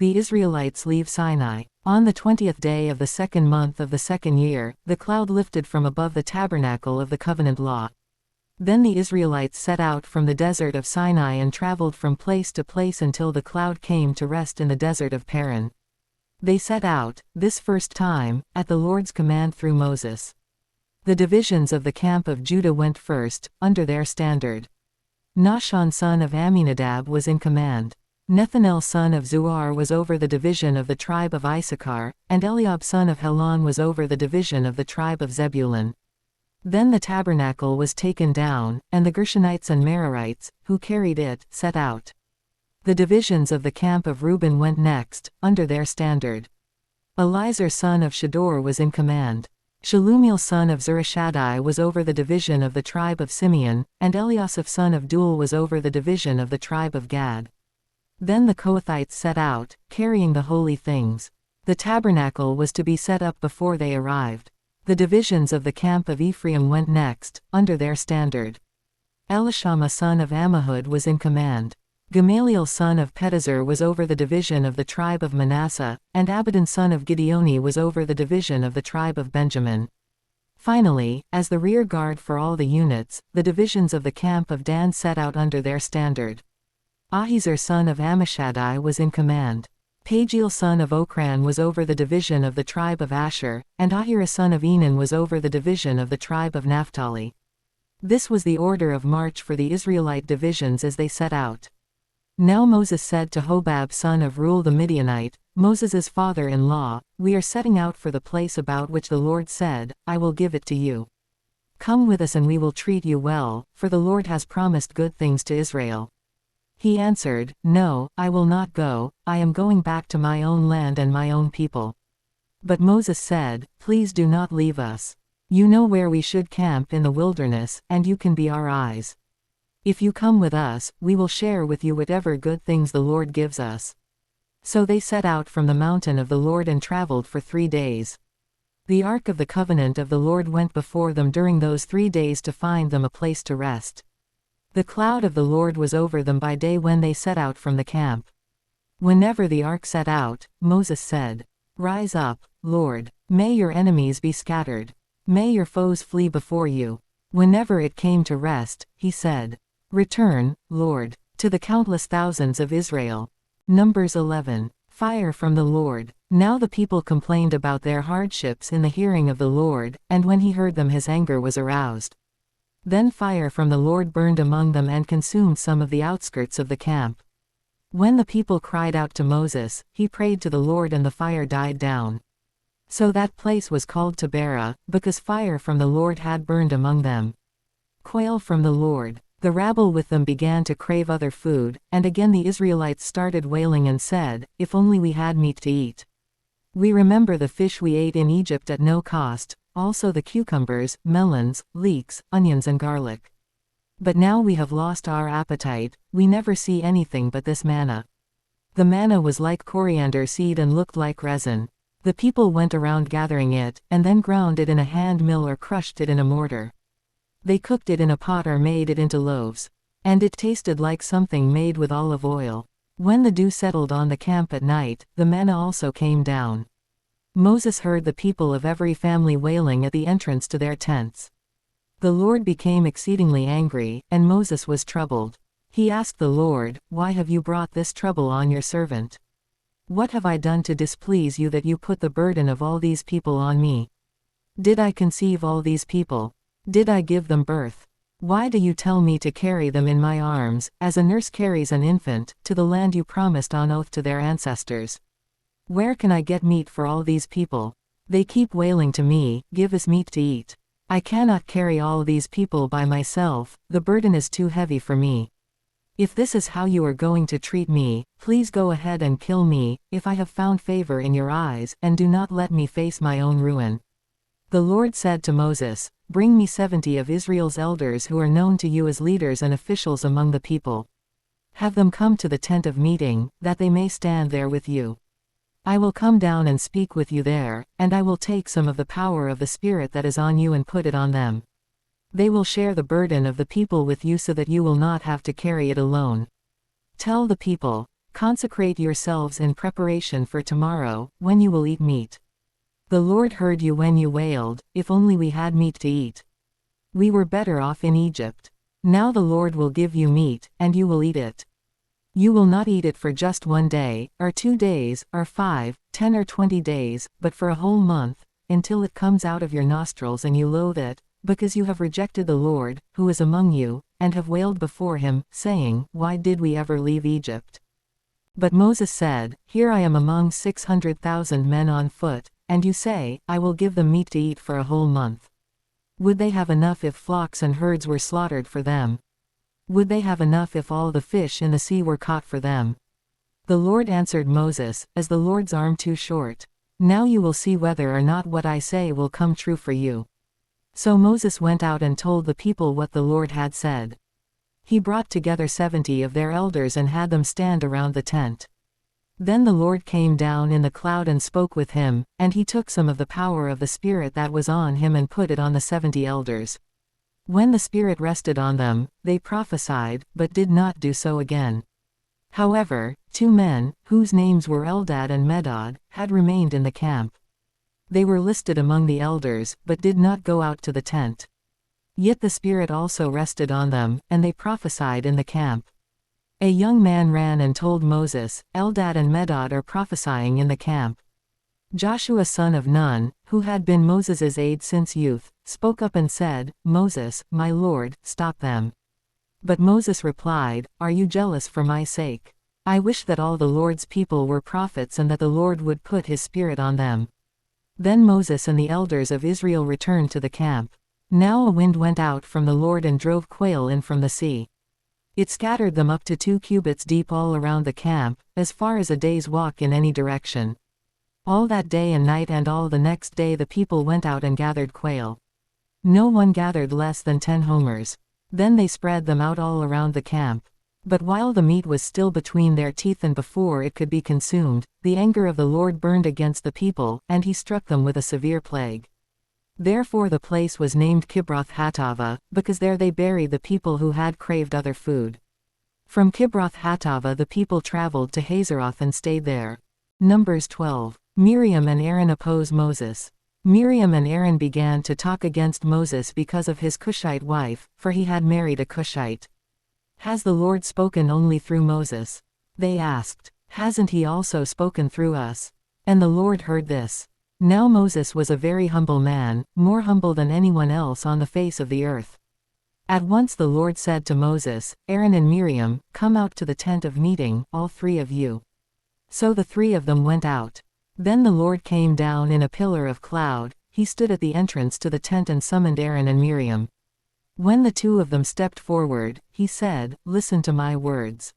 The Israelites leave Sinai. On the 20th day of the second month of the second year, the cloud lifted from above the tabernacle of the covenant law. Then the Israelites set out from the desert of Sinai and traveled from place to place until the cloud came to rest in the desert of Paran. They set out, this first time, at the Lord's command through Moses. The divisions of the camp of Judah went first, under their standard. Nahshon son of Amminadab was in command. Nethanel son of Zuar was over the division of the tribe of Issachar, and Eliab son of Helon was over the division of the tribe of Zebulun. Then the tabernacle was taken down, and the Gershonites and Merarites, who carried it, set out. The divisions of the camp of Reuben went next, under their standard. Elizur son of Shedor was in command. Shelumiel son of Zurishaddai was over the division of the tribe of Simeon, and Eliasaph son of Duel was over the division of the tribe of Gad. Then the Kohathites set out, carrying the holy things. The tabernacle was to be set up before they arrived. The divisions of the camp of Ephraim went next, under their standard. Elishama son of Ammihud was in command. Gamaliel son of Pedazur was over the division of the tribe of Manasseh, and Abidan son of Gideoni was over the division of the tribe of Benjamin. Finally, as the rear guard for all the units, the divisions of the camp of Dan set out under their standard. Ahiezer son of Ammishaddai was in command. Pagiel son of Okran was over the division of the tribe of Asher, and Ahira son of Enan was over the division of the tribe of Naphtali. This was the order of march for the Israelite divisions as they set out. Now Moses said to Hobab son of Reuel the Midianite, Moses' father-in-law, "We are setting out for the place about which the Lord said, 'I will give it to you.' Come with us and we will treat you well, for the Lord has promised good things to Israel." He answered, "No, I will not go, I am going back to my own land and my own people." But Moses said, "Please do not leave us. You know where we should camp in the wilderness, and you can be our eyes. If you come with us, we will share with you whatever good things the Lord gives us." So they set out from the mountain of the Lord and traveled for 3 days. The ark of the covenant of the Lord went before them during those 3 days to find them a place to rest. The cloud of the Lord was over them by day when they set out from the camp. Whenever the ark set out, Moses said, "Rise up, Lord. May your enemies be scattered. May your foes flee before you." Whenever it came to rest, he said, "Return, Lord, to the countless thousands of Israel." Numbers 11. Fire from the Lord. Now the people complained about their hardships in the hearing of the Lord, and when he heard them his anger was aroused. Then fire from the Lord burned among them and consumed some of the outskirts of the camp. When the people cried out to Moses, he prayed to the Lord and the fire died down. So that place was called Taberah, because fire from the Lord had burned among them. Quail from the Lord. The rabble with them began to crave other food, and again the Israelites started wailing and said, "If only we had meat to eat. We remember the fish we ate in Egypt at no cost, also the cucumbers, melons, leeks, onions and garlic. But now we have lost our appetite, we never see anything but this manna." The manna was like coriander seed and looked like resin. The people went around gathering it, and then ground it in a hand mill or crushed it in a mortar. They cooked it in a pot or made it into loaves. And it tasted like something made with olive oil. When the dew settled on the camp at night, the manna also came down. Moses heard the people of every family wailing at the entrance to their tents. The Lord became exceedingly angry, and Moses was troubled. He asked the Lord, "Why have you brought this trouble on your servant? What have I done to displease you that you put the burden of all these people on me? Did I conceive all these people? Did I give them birth? Why do you tell me to carry them in my arms, as a nurse carries an infant, to the land you promised on oath to their ancestors? Where can I get meat for all these people? They keep wailing to me, 'Give us meat to eat.' I cannot carry all these people by myself, the burden is too heavy for me. If this is how you are going to treat me, please go ahead and kill me, if I have found favor in your eyes, and do not let me face my own ruin." The Lord said to Moses, "Bring me 70 of Israel's elders who are known to you as leaders and officials among the people. Have them come to the tent of meeting, that they may stand there with you. I will come down and speak with you there, and I will take some of the power of the Spirit that is on you and put it on them. They will share the burden of the people with you so that you will not have to carry it alone. Tell the people, Consecrate yourselves in preparation for tomorrow, when you will eat meat. The Lord heard you when you wailed, if only we had meat to eat. We were better off in Egypt. Now the Lord will give you meat, and you will eat it. You will not eat it for just 1 day, or 2 days, or 5, 10 or 20 days, but for a whole month, until it comes out of your nostrils and you loathe it, because you have rejected the Lord, who is among you, and have wailed before him, saying, Why did we ever leave Egypt? But Moses said, Here I am among 600,000 men on foot, and you say, I will give them meat to eat for a whole month. Would they have enough if flocks and herds were slaughtered for them? Would they have enough if all the fish in the sea were caught for them? The Lord answered Moses, Is the Lord's arm too short? Now you will see whether or not what I say will come true for you. So Moses went out and told the people what the Lord had said. He brought together 70 of their elders and had them stand around the tent. Then the Lord came down in the cloud and spoke with him, and he took some of the power of the Spirit that was on him and put it on the 70 elders. When the Spirit rested on them, they prophesied, but did not do so again. However, 2 men, whose names were Eldad and Medad, had remained in the camp. They were listed among the elders, but did not go out to the tent. Yet the Spirit also rested on them, and they prophesied in the camp. A young man ran and told Moses, Eldad and Medad are prophesying in the camp. Joshua son of Nun, who had been Moses's aide since youth, spoke up and said, Moses, my lord, stop them. But Moses replied, Are you jealous for my sake? I wish that all the Lord's people were prophets and that the Lord would put his Spirit on them. Then Moses and the elders of Israel returned to the camp. Now a wind went out from the Lord and drove quail in from the sea. It scattered them up to 2 cubits deep all around the camp, as far as a day's walk in any direction. All that day and night and all the next day the people went out and gathered quail. No one gathered less than 10 homers. Then they spread them out all around the camp. But while the meat was still between their teeth and before it could be consumed, the anger of the Lord burned against the people, and he struck them with a severe plague. Therefore the place was named Kibroth-Hattaavah, because there they buried the people who had craved other food. From Kibroth-Hattaavah the people traveled to Hazeroth and stayed there. Numbers 12. Miriam and Aaron oppose Moses. Miriam and Aaron began to talk against Moses because of his Cushite wife, for he had married a Cushite. Has the Lord spoken only through Moses? They asked. Hasn't he also spoken through us? And the Lord heard this. Now Moses was a very humble man, more humble than anyone else on the face of the earth. At once the Lord said to Moses, Aaron and Miriam, come out to the tent of meeting, all 3 of you. So the 3 of them went out. Then the Lord came down in a pillar of cloud, he stood at the entrance to the tent and summoned Aaron and Miriam. When the 2 of them stepped forward, he said, Listen to my words.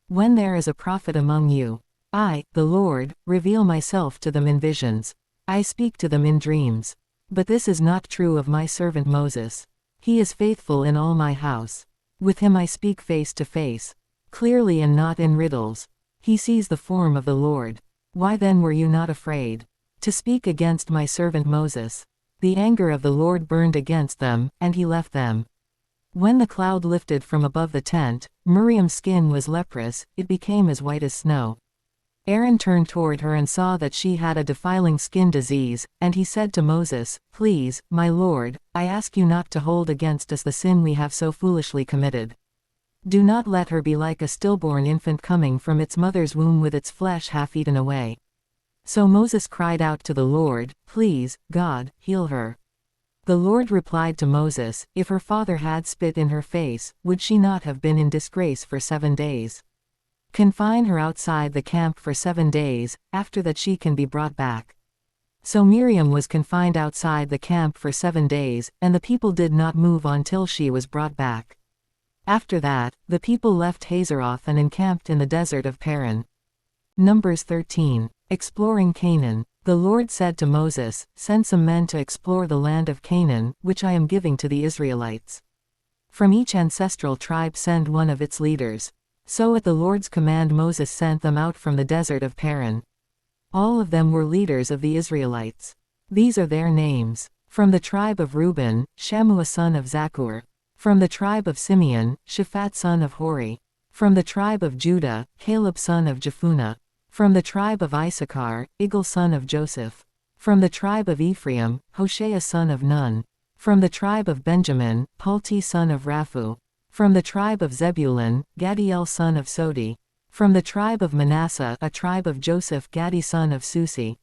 When there is a prophet among you, I, the Lord, reveal myself to them in visions. I speak to them in dreams. But this is not true of my servant Moses. He is faithful in all my house. With him I speak face to face, clearly and not in riddles. He sees the form of the Lord. Why then were you not afraid to speak against my servant Moses? The anger of the Lord burned against them, and he left them. When the cloud lifted from above the tent, Miriam's skin was leprous, it became as white as snow. Aaron turned toward her and saw that she had a defiling skin disease, and he said to Moses, Please, my lord, I ask you not to hold against us the sin we have so foolishly committed. Do not let her be like a stillborn infant coming from its mother's womb with its flesh half eaten away. So Moses cried out to the Lord, Please, God, heal her. The Lord replied to Moses, If her father had spit in her face, would she not have been in disgrace for 7 days? Confine her outside the camp for 7 days, after that she can be brought back. So Miriam was confined outside the camp for 7 days, and the people did not move until she was brought back. After that, the people left Hazeroth and encamped in the desert of Paran. Numbers 13. Exploring Canaan. The Lord said to Moses, Send some men to explore the land of Canaan, which I am giving to the Israelites. From each ancestral tribe send one of its leaders. So at the Lord's command Moses sent them out from the desert of Paran. All of them were leaders of the Israelites. These are their names. From the tribe of Reuben, Shammua son of Zaccur. From the tribe of Simeon, Shaphat son of Hori. From the tribe of Judah, Caleb son of Jephunneh. From the tribe of Issachar, Igal son of Joseph. From the tribe of Ephraim, Hoshea son of Nun. From the tribe of Benjamin, Palti son of Raphu. From the tribe of Zebulun, Gadiel son of Sodi. From the tribe of Manasseh, a tribe of Joseph, Gadi son of Susi.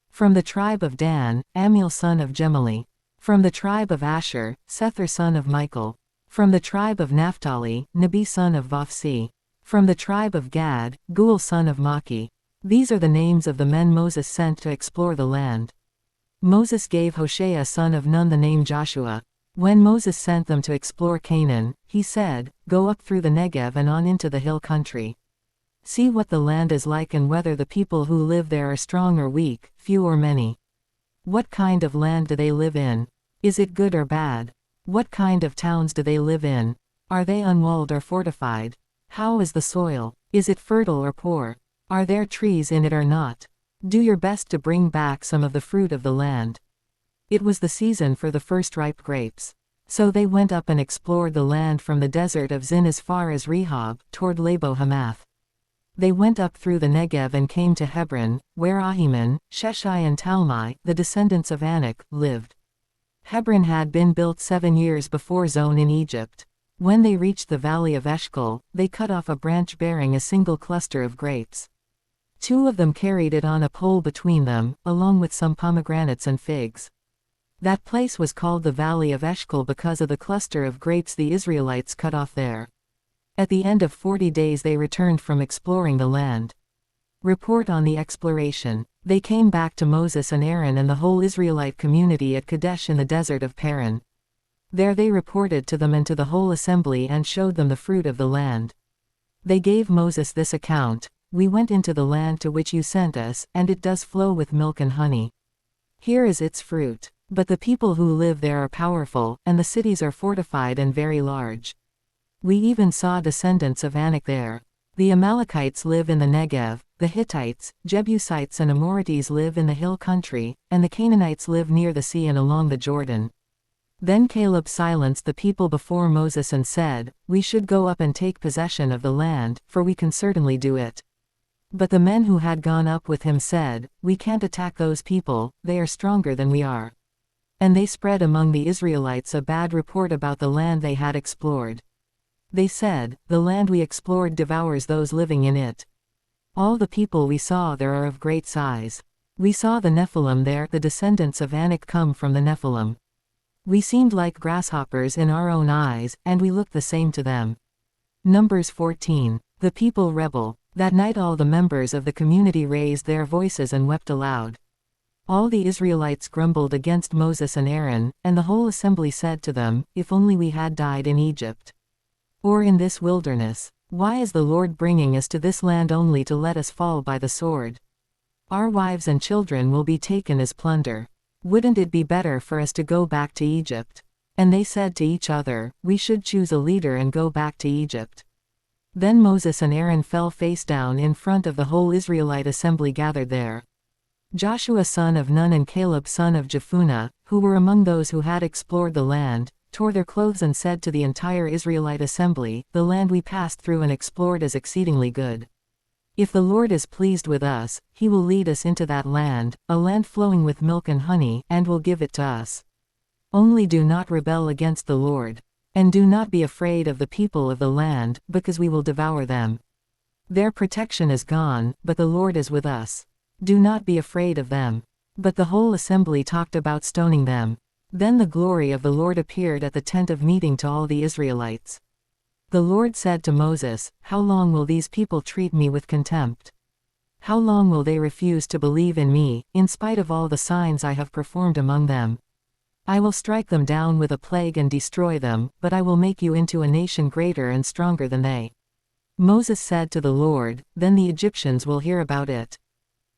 From the tribe of Dan, Amiel son of Gemali. From the tribe of Asher, Sethur son of Michael. From the tribe of Naphtali, Nebi son of Vophsi. From the tribe of Gad, Guel son of Maki. These are the names of the men Moses sent to explore the land. Moses gave Hoshea son of Nun the name Joshua. When Moses sent them to explore Canaan, he said, "Go up through the Negev and on into the hill country. See what the land is like and whether the people who live there are strong or weak, few or many. What kind of land do they live in? Is it good or bad? What kind of towns do they live in? Are they unwalled or fortified? How is the soil? Is it fertile or poor? Are there trees in it or not? Do your best to bring back some of the fruit of the land." It was the season for the first ripe grapes. So they went up and explored the land from the desert of Zin as far as Rehob, toward Labo Hamath. They went up through the Negev and came to Hebron, where Ahiman, Sheshai and Talmai, the descendants of Anak, lived. Hebron had been built 7 years before Zon in Egypt. When they reached the valley of Eshcol, they cut off a branch bearing a single cluster of grapes. 2 of them carried it on a pole between them, along with some pomegranates and figs. That place was called the Valley of Eshcol because of the cluster of grapes the Israelites cut off there. At the end of 40 days they returned from exploring the land. Report on the exploration. They came back to Moses and Aaron and the whole Israelite community at Kadesh in the desert of Paran. There they reported to them and to the whole assembly and showed them the fruit of the land. They gave Moses this account: "We went into the land to which you sent us, and it does flow with milk and honey. Here is its fruit. But the people who live there are powerful, and the cities are fortified and very large. We even saw descendants of Anak there. The Amalekites live in the Negev, the Hittites, Jebusites and Amorites live in the hill country, and the Canaanites live near the sea and along the Jordan." Then Caleb silenced the people before Moses and said, "We should go up and take possession of the land, for we can certainly do it." But the men who had gone up with him said, "We can't attack those people, they are stronger than we are." And they spread among the Israelites a bad report about the land they had explored. They said, "The land we explored devours those living in it. All the people we saw there are of great size. We saw the Nephilim there, the descendants of Anak come from the Nephilim. We seemed like grasshoppers in our own eyes, and we looked the same to them." Numbers 14. The people rebel. That night all the members of the community raised their voices and wept aloud. All the Israelites grumbled against Moses and Aaron, and the whole assembly said to them, "If only we had died in Egypt. Or in this wilderness. Why is the Lord bringing us to this land only to let us fall by the sword? Our wives and children will be taken as plunder. Wouldn't it be better for us to go back to Egypt?" And they said to each other, "We should choose a leader and go back to Egypt." Then Moses and Aaron fell face down in front of the whole Israelite assembly gathered there. Joshua son of Nun and Caleb son of Jephunneh, who were among those who had explored the land, tore their clothes and said to the entire Israelite assembly, "The land we passed through and explored is exceedingly good. If the Lord is pleased with us, he will lead us into that land, a land flowing with milk and honey, and will give it to us. Only do not rebel against the Lord. And do not be afraid of the people of the land, because we will devour them. Their protection is gone, but the Lord is with us. Do not be afraid of them." But the whole assembly talked about stoning them. Then the glory of the Lord appeared at the tent of meeting to all the Israelites. The Lord said to Moses, "How long will these people treat me with contempt? How long will they refuse to believe in me, in spite of all the signs I have performed among them? I will strike them down with a plague and destroy them, but I will make you into a nation greater and stronger than they." Moses said to the Lord, "Then the Egyptians will hear about it.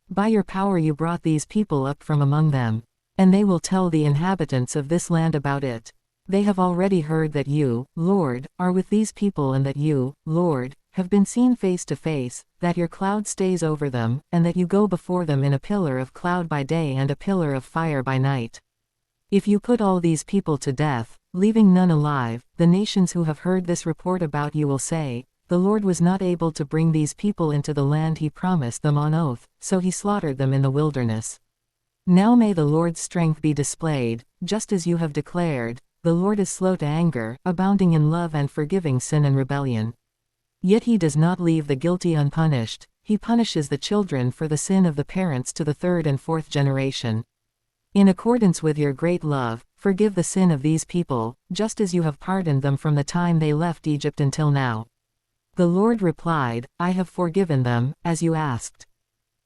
By your power you brought these people up from among them. And they will tell the inhabitants of this land about it. They have already heard that you, Lord, are with these people and that you, Lord, have been seen face to face, that your cloud stays over them, and that you go before them in a pillar of cloud by day and a pillar of fire by night. If you put all these people to death, leaving none alive, the nations who have heard this report about you will say, the Lord was not able to bring these people into the land he promised them on oath, so he slaughtered them in the wilderness. Now may the Lord's strength be displayed, just as you have declared. The Lord is slow to anger, abounding in love and forgiving sin and rebellion. Yet he does not leave the guilty unpunished, he punishes the children for the sin of the parents to the third and fourth generation. In accordance with your great love, forgive the sin of these people, just as you have pardoned them from the time they left Egypt until now. The Lord replied, I have forgiven them, as you asked.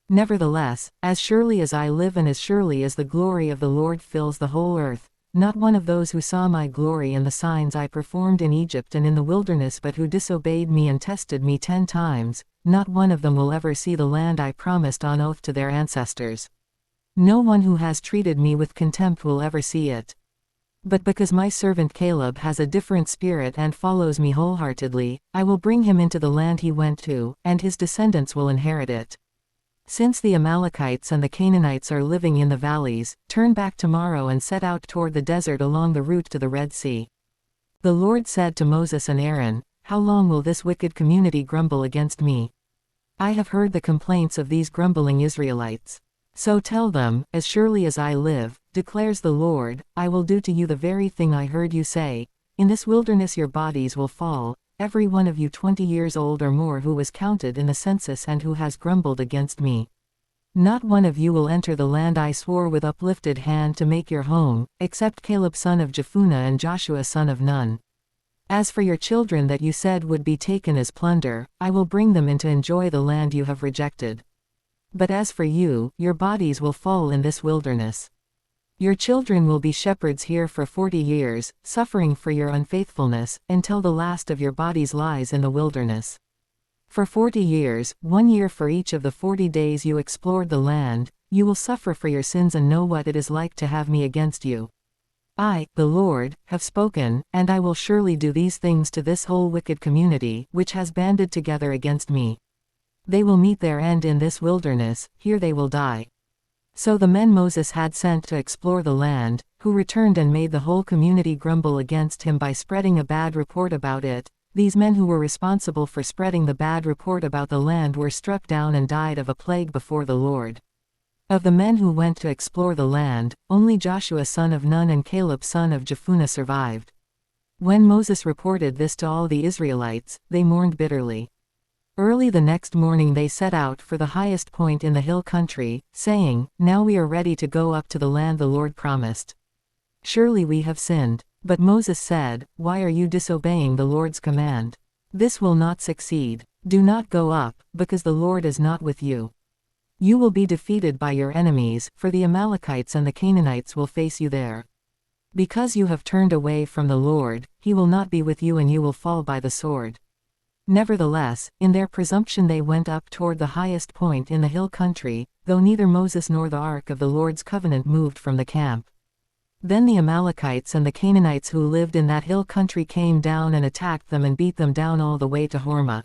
Nevertheless, as surely as I live and as surely as the glory of the Lord fills the whole earth, not one of those who saw my glory and the signs I performed in Egypt and in the wilderness but who disobeyed me and tested me 10 times, not one of them will ever see the land I promised on oath to their ancestors. No one who has treated me with contempt will ever see it. But because my servant Caleb has a different spirit and follows me wholeheartedly, I will bring him into the land he went to, and his descendants will inherit it. Since the Amalekites and the Canaanites are living in the valleys, turn back tomorrow and set out toward the desert along the route to the Red Sea. The Lord said to Moses and Aaron, How long will this wicked community grumble against me? I have heard the complaints of these grumbling Israelites. So tell them, As surely as I live, declares the Lord, I will do to you the very thing I heard you say. In this wilderness your bodies will fall, every one of you 20 years old or more who was counted in the census and who has grumbled against me. Not one of you will enter the land I swore with uplifted hand to make your home, except Caleb son of Jephunneh and Joshua son of Nun. As for your children that you said would be taken as plunder, I will bring them in to enjoy the land you have rejected. But as for you, your bodies will fall in this wilderness. Your children will be shepherds here for 40 years, suffering for your unfaithfulness, until the last of your bodies lies in the wilderness. For 40 years, 1 year for each of the 40 days you explored the land, you will suffer for your sins and know what it is like to have me against you. I, the Lord, have spoken, and I will surely do these things to this whole wicked community, which has banded together against me. They will meet their end in this wilderness, here they will die. So the men Moses had sent to explore the land, who returned and made the whole community grumble against him by spreading a bad report about it, these men who were responsible for spreading the bad report about the land were struck down and died of a plague before the Lord. Of the men who went to explore the land, only Joshua son of Nun and Caleb son of Jephunneh survived. When Moses reported this to all the Israelites, they mourned bitterly. Early the next morning they set out for the highest point in the hill country, saying, Now we are ready to go up to the land the Lord promised. Surely we have sinned. But Moses said, Why are you disobeying the Lord's command? This will not succeed. Do not go up, because the Lord is not with you. You will be defeated by your enemies, for the Amalekites and the Canaanites will face you there. Because you have turned away from the Lord, he will not be with you and you will fall by the sword. Nevertheless, in their presumption they went up toward the highest point in the hill country, though neither Moses nor the ark of the Lord's covenant moved from the camp. Then the Amalekites and the Canaanites who lived in that hill country came down and attacked them and beat them down all the way to Hormah.